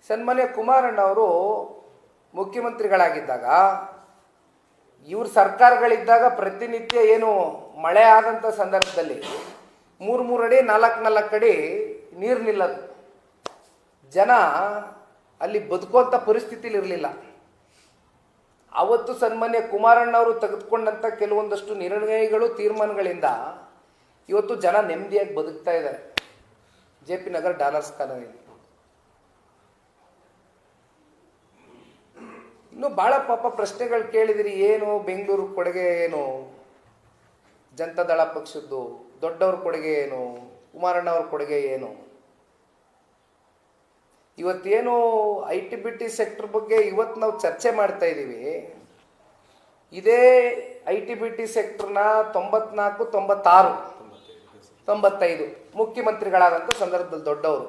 ಸನ್ಮಾನ್ಯ ಕುಮಾರಣ್ಣ ಅವರು ಮುಖ್ಯಮಂತ್ರಿಗಳಾಗಿದ್ದಾಗ, ಇವ್ರ ಸರ್ಕಾರಗಳಿದ್ದಾಗ ಪ್ರತಿನಿತ್ಯ ಏನು ಮಳೆ ಆದಂಥ ಸಂದರ್ಭದಲ್ಲಿ 3 ಅಡಿ 4 ಅಡಿ ನೀರು ನಿಲ್ಲದು. ಜನ ಅಲ್ಲಿ ಬದುಕುವಂಥ ಪರಿಸ್ಥಿತಿಲಿ ಇರಲಿಲ್ಲ. ಅವತ್ತು ಸನ್ಮಾನ್ಯ ಕುಮಾರಣ್ಣ ಅವರು ತೆಗೆದುಕೊಂಡಂಥ ಕೆಲವೊಂದಷ್ಟು ನಿರ್ಣಯಗಳು, ತೀರ್ಮಾನಗಳಿಂದ ಇವತ್ತು ಜನ ನೆಮ್ಮದಿಯಾಗಿ ಬದುಕ್ತಾ ಇದ್ದಾರೆ. JP ನಗರ್ ಡಾಲರ್ಸ್ ಕಾಲೋನಿಯಲ್ಲಿ ಇನ್ನು ಭಾಳ ಪಾಪ ಪ್ರಶ್ನೆಗಳು ಕೇಳಿದಿರಿ. ಏನು ಬೆಂಗಳೂರು ಕೊಡುಗೆ ಏನು, ಜನತಾದಳ ಪಕ್ಷದ್ದು ದೊಡ್ಡವ್ರ ಕೊಡುಗೆ ಏನು, ಕುಮಾರಣ್ಣ ಅವ್ರ ಕೊಡುಗೆ ಏನು? ಇವತ್ತೇನು IT-BT ಸೆಕ್ಟರ್ ಬಗ್ಗೆ ಇವತ್ತು ನಾವು ಚರ್ಚೆ ಮಾಡ್ತಾ ಇದ್ದೀವಿ. ಇದೇ IT-BT ಸೆಕ್ಟರ್ನ 94, 96, 95 ಮುಖ್ಯಮಂತ್ರಿಗಳಾದಂಥ ಸಂದರ್ಭದಲ್ಲಿ ದೊಡ್ಡವರು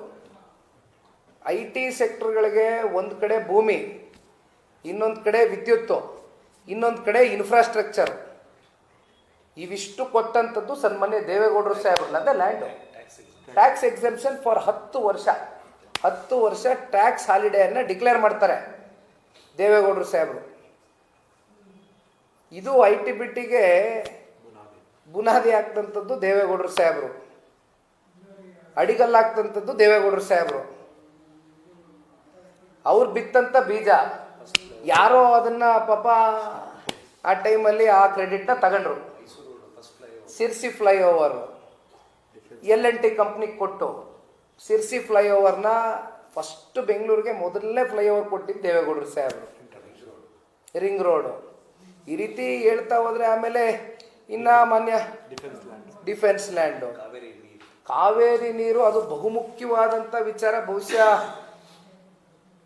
IT ಸೆಕ್ಟರ್ಗಳಿಗೆ ಒಂದು ಕಡೆ ಭೂಮಿ, ಇನ್ನೊಂದು ಕಡೆ ವಿದ್ಯುತ್ತು, ಇನ್ನೊಂದು ಕಡೆ ಇನ್ಫ್ರಾಸ್ಟ್ರಕ್ಚರ್, ಇವಿಷ್ಟು ಕೊಟ್ಟಂಥದ್ದು ಸನ್ಮಾನ್ಯ ದೇವೇಗೌಡರು ಸಾಹೇಬ್ರಲ್ಲ. ಅದೇ ಲ್ಯಾಂಡ್ ಟ್ಯಾಕ್ಸ್ ಎಕ್ಸೆಂಪ್ಷನ್ ಫಾರ್ 10 ವರ್ಷ ಟ್ಯಾಕ್ಸ್ ಹಾಲಿಡೇಯನ್ನು ಡಿಕ್ಲೇರ್ ಮಾಡ್ತಾರೆ ದೇವೇಗೌಡರು ಸಾಹೇಬರು. ಇದು IT-BTಗೆ ಬುನಾದಿ ಆಗ್ತಂಥದ್ದು ದೇವೇಗೌಡರು ಸಾಹೇಬರು, ಅಡಿಗಲ್ಲಾಗ್ತಂಥದ್ದು ದೇವೇಗೌಡರು ಸಾಹೇಬರು. ಅವ್ರು ಬಿತ್ತಂಥ ಬೀಜ ಯಾರೋ ಅದನ್ನ ಪಾಪ ಆ ಟೈಮಲ್ಲಿ ಆ ಕ್ರೆಡಿಟ್ನ ತಗೊಂಡ್ರು. ಸಿರ್ಸಿ ಫ್ಲೈಓವರ್ L&T ಕಂಪ್ನಿಗೆ ಕೊಟ್ಟು ಸಿರ್ಸಿ ಫ್ಲೈಓವರ್ನ ಫಸ್ಟ್ ಬೆಂಗಳೂರಿಗೆ ಮೊದಲನೇ ಫ್ಲೈಓವರ್ ಕೊಟ್ಟಿದ್ದು ದೇವೇಗೌಡರು ಸಾಹೇಬರು. ರಿಂಗ್ ರೋಡು ಈ ರೀತಿ ಹೇಳ್ತಾ ಹೋದರೆ ಆಮೇಲೆ ಇನ್ನು ಮಾನ್ಯ ಡಿಫೆನ್ಸ್ ಲ್ಯಾಂಡು, ಕಾವೇರಿ ನೀರು, ಅದು ಬಹುಮುಖ್ಯವಾದಂಥ ವಿಚಾರ. ಬಹುಶಃ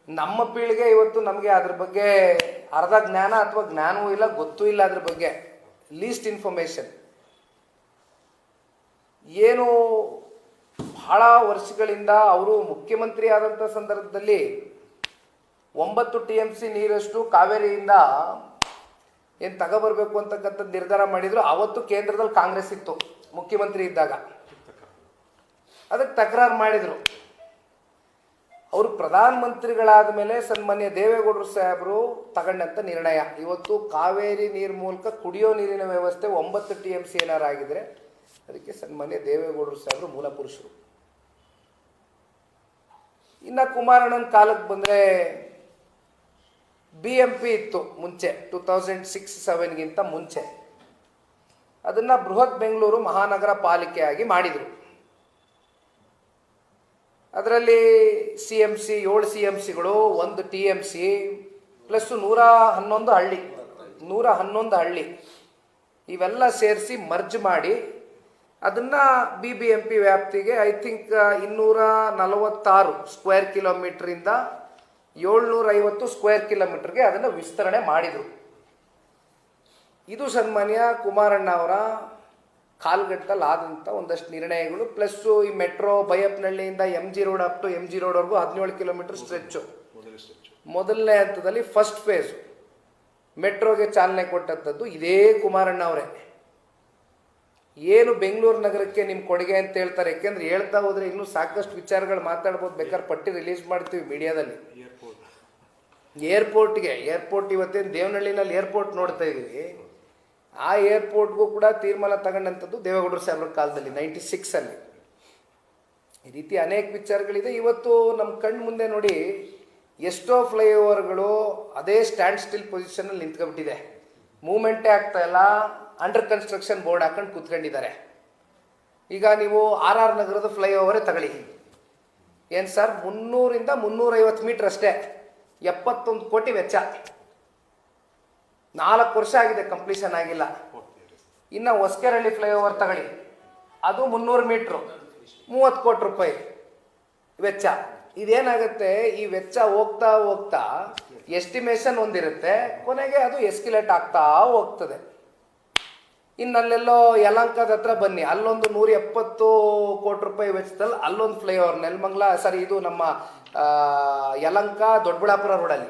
ನಮ್ಮ ಪೀಳಿಗೆ ಇವತ್ತು ನಮಗೆ ಅದ್ರ ಬಗ್ಗೆ ಅರ್ಧ ಜ್ಞಾನ ಅಥವಾ ಜ್ಞಾನವೂ ಇಲ್ಲ, ಗೊತ್ತೂ ಇಲ್ಲ ಅದ್ರ ಬಗ್ಗೆ, ಲೀಸ್ಟ್ ಇನ್ಫಾರ್ಮೇಶನ್. ಏನು ಬಹಳ ವರ್ಷಗಳಿಂದ ಅವರು ಮುಖ್ಯಮಂತ್ರಿ ಆದಂಥ ಸಂದರ್ಭದಲ್ಲಿ 9 TMC ನೀರಷ್ಟು ಕಾವೇರಿಯಿಂದ ಏನು ತಗೋಬರ್ಬೇಕು ಅಂತಕ್ಕಂಥದ್ದು ನಿರ್ಧಾರ ಮಾಡಿದ್ರು. ಅವತ್ತು ಕೇಂದ್ರದಲ್ಲಿ ಕಾಂಗ್ರೆಸ್ ಇತ್ತು ಮುಖ್ಯಮಂತ್ರಿ ಇದ್ದಾಗ, ಅದಕ್ಕೆ ತಕರಾರು ಮಾಡಿದರು. ಅವರು ಪ್ರಧಾನಮಂತ್ರಿಗಳಾದ ಮೇಲೆ ಸನ್ಮಾನ್ಯ ದೇವೇಗೌಡರು ಸಾಹೇಬರು ತಗೊಂಡಂಥ ನಿರ್ಣಯ, ಇವತ್ತು ಕಾವೇರಿ ನೀರು ಮೂಲಕ ಕುಡಿಯೋ ನೀರಿನ ವ್ಯವಸ್ಥೆ 9 TMC ಏನಾರು ಆಗಿದ್ರೆ ಅದಕ್ಕೆ ಸನ್ಮಾನ್ಯ ದೇವೇಗೌಡರು ಸಾಹೇಬರು ಮೂಲ ಪುರುಷರು. ಇನ್ನು ಕುಮಾರಣ್ಣನ ಕಾಲಕ್ಕೆ ಬಂದರೆ BMP ಇತ್ತು ಮುಂಚೆ, 2006-07ಗಿಂತ ಮುಂಚೆ. ಅದನ್ನು ಬೃಹತ್ ಬೆಂಗಳೂರು ಮಹಾನಗರ ಪಾಲಿಕೆಯಾಗಿ ಮಾಡಿದರು. ಅದರಲ್ಲಿ CMC 7 CMCಗಳು, 1 TMC ಪ್ಲಸ್ 111 ಹಳ್ಳಿ ಇವೆಲ್ಲ ಸೇರಿಸಿ ಮರ್ಜ್ ಮಾಡಿ ಅದನ್ನು BBMP ವ್ಯಾಪ್ತಿಗೆ ಐ ಥಿಂಕ್ 246 ಸ್ಕ್ವೇರ್ ಕಿಲೋಮೀಟ್ರಿಂದ 750 ಸ್ಕ್ವೇರ್ ಕಿಲೋಮೀಟರ್ಗೆ ಅದನ್ನು ವಿಸ್ತರಣೆ ಮಾಡಿದರು. ಇದು ಸನ್ಮಾನ್ಯ ಕುಮಾರಣ್ಣ ಅವರ ಕಾಲ್ಗಟ್ಟಲ್ಲಿ ಆದಂಥ ಒಂದಷ್ಟು ನಿರ್ಣಯಗಳು. ಪ್ಲಸ್ಸು ಈ ಮೆಟ್ರೋ ಬೈಯಪ್ಪನಹಳ್ಳಿಯಿಂದ MG road up to MG ರೋಡ್ವರೆಗೂ 17 ಕಿಲೋಮೀಟರ್ ಸ್ಟ್ರೆಚ್ಚು. ಮೊದಲನೇ ಹಂತದಲ್ಲಿ ಫಸ್ಟ್ ಫೇಸ್ ಮೆಟ್ರೋಗೆ ಚಾಲನೆ ಕೊಟ್ಟಂಥದ್ದು ಇದೇ ಕುಮಾರಣ್ಣ ಅವರೇ. ಏನು ಬೆಂಗಳೂರು ನಗರಕ್ಕೆ ನಿಮ್ಮ ಕೊಡುಗೆ ಅಂತ ಹೇಳ್ತಾರೆ, ಯಾಕೆಂದ್ರೆ ಹೇಳ್ತಾ ಹೋದರೆ ಇನ್ನೂ ಸಾಕಷ್ಟು ವಿಚಾರಗಳು ಮಾತಾಡ್ಬೋದು, ಬೇಕಾದ್ರೆ ಪಟ್ಟಿ ರಿಲೀಸ್ ಮಾಡ್ತೀವಿ ಮೀಡಿಯಾದಲ್ಲಿ. ಏರ್ಪೋರ್ಟ್ ಇವತ್ತೇನು ದೇವನಹಳ್ಳಿನಲ್ಲಿ ಏರ್ಪೋರ್ಟ್ ನೋಡ್ತಾ ಇದ್ದೀವಿ, ಆ ಏರ್ಪೋರ್ಟ್ಗೂ ಕೂಡ ತೀರ್ಮಾನ ತಗೊಂಡಂಥದ್ದು ದೇವೇಗೌಡರು ಸಾಹೇಬ್ರ ಕಾಲದಲ್ಲಿ 96ಅಲ್ಲಿ. ಈ ರೀತಿ ಅನೇಕ ವಿಚಾರಗಳಿದೆ. ಇವತ್ತು ನಮ್ಮ ಕಣ್ಣು ಮುಂದೆ ನೋಡಿ ಎಷ್ಟೋ ಫ್ಲೈಓವರ್ಗಳು ಅದೇ ಸ್ಟ್ಯಾಂಡ್ ಸ್ಟಿಲ್ ಪೊಸಿಷನಲ್ಲಿ ನಿಂತ್ಕೊಂಡ್ಬಿಟ್ಟಿದೆ, ಮೂವ್ಮೆಂಟೇ ಆಗ್ತಾ ಇಲ್ಲ, ಅಂಡರ್ ಕನ್ಸ್ಟ್ರಕ್ಷನ್ ಬೋರ್ಡ್ ಹಾಕೊಂಡು ಕೂತ್ಕೊಂಡಿದ್ದಾರೆ. ಈಗ ನೀವು RR ನಗರದ ಫ್ಲೈಓವರೇ ತಗೊಳ್ಳಿ, ಏನು ಸರ್ 300ರಿಂದ 350 ಮೀಟ್ರ್ ಅಷ್ಟೇ, 71 ಕೋಟಿ ವೆಚ್ಚ, 4 ವರ್ಷ ಆಗಿದೆ, ಕಂಪ್ಲೀಷನ್ ಆಗಿಲ್ಲ. ಇನ್ನು ಹೊಸಕೆರಳ್ಳಿ ಫ್ಲೈಓವರ್ ತಗೊಳ್ಳಿ, ಅದು 300 ಮೀಟ್ರು, 30 ಕೋಟಿ ರೂಪಾಯಿ ವೆಚ್ಚ. ಇದೇನಾಗುತ್ತೆ, ಈ ವೆಚ್ಚ ಹೋಗ್ತಾ ಎಸ್ಟಿಮೇಷನ್ ಒಂದಿರುತ್ತೆ, ಕೊನೆಗೆ ಅದು ಎಸ್ಕಿಲೇಟ್ ಆಗ್ತಾ ಹೋಗ್ತದೆ. ಇನ್ನಲ್ಲೆಲ್ಲೋ ಯಲಹಂಕದ ಹತ್ರ ಬನ್ನಿ, ಅಲ್ಲೊಂದು 170 ಕೋಟಿ ರೂಪಾಯಿ ವೆಚ್ಚದಲ್ಲಿ ಅಲ್ಲೊಂದು ಫ್ಲೈಓವರ್, ನೆಲಮಂಗಲ ಸರಿ, ಇದು ನಮ್ಮ ಯಲಹಂಕ ದೊಡ್ಡಬಳ್ಳಾಪುರ ರೋಡಲ್ಲಿ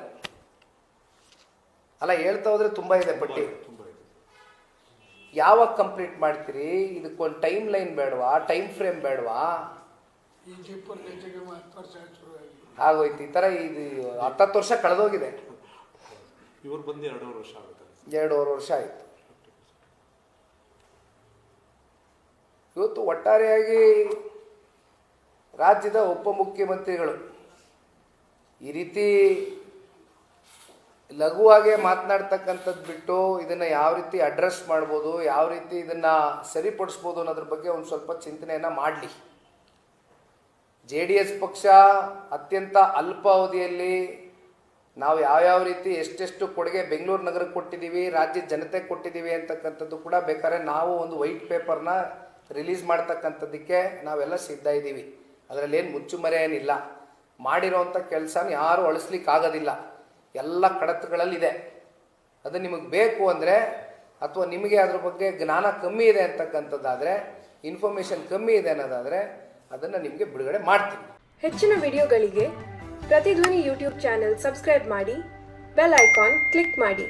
ಅಲ್ಲ. ಹೇಳ್ತಾ ಹೋದ್ರೆ ತುಂಬ ಇದೆ ಪಟ್ಟಿ. ಯಾವಾಗ ಕಂಪ್ಲೀಟ್ ಮಾಡ್ತೀರಿ? ಇದಕ್ಕೊಂದು ಟೈಮ್ ಲೈನ್ ಬೇಡವಾ, ಟೈಮ್ ಫ್ರೇಮ್ ಬೇಡವಾ? ಆಗೋಯ್ತು. ಈ ಥರ ಇದು 10 ವರ್ಷ ಕಳೆದೋಗಿದೆ. ಇವ್ರು ಬಂದು 2.5 ವರ್ಷ ಆಗುತ್ತೆ. 2.5 ವರ್ಷ ಆಯಿತು. ಇವತ್ತು ಒಟ್ಟಾರೆಯಾಗಿ ರಾಜ್ಯದ ಉಪಮುಖ್ಯಮಂತ್ರಿಗಳು ಈ ರೀತಿ ಲಘುವಾಗೆ ಮಾತನಾಡ್ತಕ್ಕಂಥದ್ದು ಬಿಟ್ಟು ಇದನ್ನು ಯಾವ ರೀತಿ ಅಡ್ರೆಸ್ ಮಾಡ್ಬೋದು, ಯಾವ ರೀತಿ ಇದನ್ನು ಸರಿಪಡಿಸ್ಬೋದು ಅನ್ನೋದ್ರ ಬಗ್ಗೆ ಒಂದು ಸ್ವಲ್ಪ ಚಿಂತನೆಯನ್ನು ಮಾಡಲಿ. JDS ಪಕ್ಷ ಅತ್ಯಂತ ಅಲ್ಪ ಅವಧಿಯಲ್ಲಿ ನಾವು ಯಾವ್ಯಾವ ರೀತಿ ಎಷ್ಟೆಷ್ಟು ಕೊಡುಗೆ ಬೆಂಗಳೂರು ನಗರಕ್ಕೆ ಕೊಟ್ಟಿದ್ದೀವಿ, ರಾಜ್ಯದ ಜನತೆಗೆ ಕೊಟ್ಟಿದ್ದೀವಿ ಅಂತಕ್ಕಂಥದ್ದು ಕೂಡ ಬೇಕಾದ್ರೆ ನಾವು ಒಂದು ವೈಟ್ ಪೇಪರ್ನ ರಿಲೀಸ್ ಮಾಡ್ತಕ್ಕಂಥದ್ದಕ್ಕೆ ನಾವೆಲ್ಲ ಸಿದ್ಧ ಇದ್ದೀವಿ. ಅದರಲ್ಲೇನು ಮುಚ್ಚುಮರೆ ಏನಿಲ್ಲ. ಮಾಡಿರೋವಂಥ ಕೆಲಸನ ಯಾರೂ ಅಳಿಸ್ಲಿಕ್ಕಾಗೋದಿಲ್ಲ, ಎಲ್ಲ ಕಡತಗಳಲ್ಲಿದೆ. ಅದು ನಿಮಗೆ ಬೇಕು ಅಂದರೆ ಅಥವಾ ನಿಮಗೆ ಅದ್ರ ಬಗ್ಗೆ ಜ್ಞಾನ ಕಮ್ಮಿ ಇದೆ ಅಂತಕ್ಕಂಥದ್ದಾದರೆ, ಇನ್ಫಾರ್ಮೇಷನ್ ಕಮ್ಮಿ ಇದೆ ಅನ್ನೋದಾದರೆ ಅದನ್ನು ನಿಮಗೆ ಬಿಡುಗಡೆ ಮಾಡ್ತೀನಿ. ಹೆಚ್ಚಿನ ವಿಡಿಯೋಗಳಿಗೆ ಪ್ರತಿಧ್ವನಿ ಯೂಟ್ಯೂಬ್ ಚಾನೆಲ್ ಸಬ್ಸ್ಕ್ರೈಬ್ ಮಾಡಿ, ಬೆಲ್ ಐಕಾನ್ ಕ್ಲಿಕ್ ಮಾಡಿ.